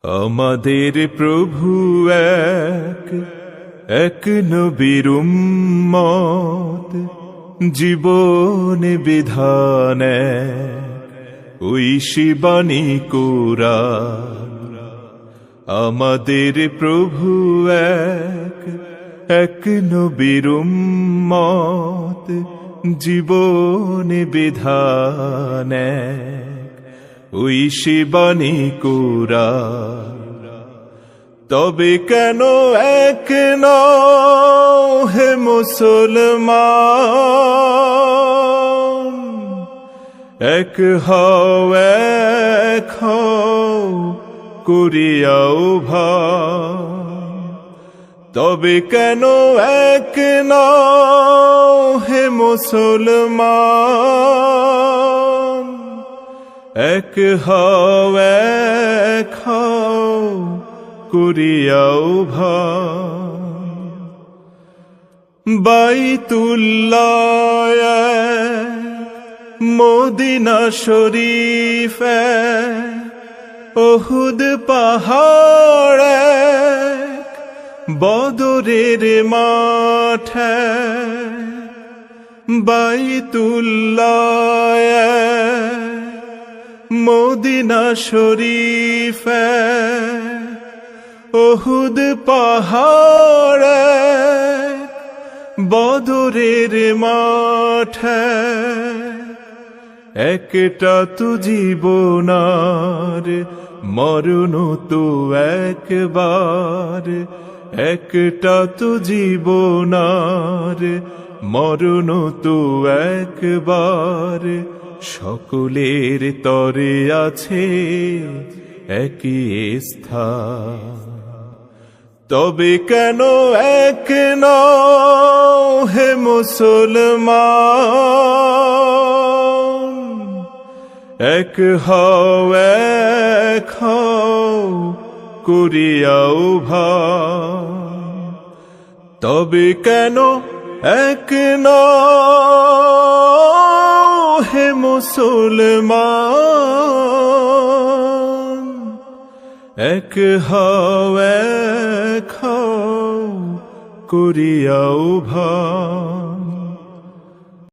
আমাদের প্রভু এক, এক নবীর উম্মত, জীবন বিধান এক, ঐশী বাণী কুরআন। আমাদের প্রভু এক, এক নবীর উম্মত, জীবন বিধান এক, ঐশী বাণী কুরআন। তবে কেন এক নও হে মুসলমান, এক হও এক হও করিয়াও ভান। তবে কেন এক নও হে মুসলমান, এক হও এক হও করিয়াও ভান। বাইতুল্লাহ এক, মদিনা শরীফ এক, উহুদ পাহাড় এক, বদরের মাঠ এক। বাইতুল্লাহ এক, মদিনা শরীফ এক, উহুদ পাহাড় এক, বদরের মাঠ এক। একটা তো জীবনার মরণ তো একবার, একটা তো জীবনার মরণ তো একবার। সকলের তরে আছে একই স্থান। তবে কেন এক নও হে মুসলমান, এক হও এক হও করিয়াও ভান। তবে কেন এক নও হে মুসলমান, এক হও এক হও করিয়াও ভান।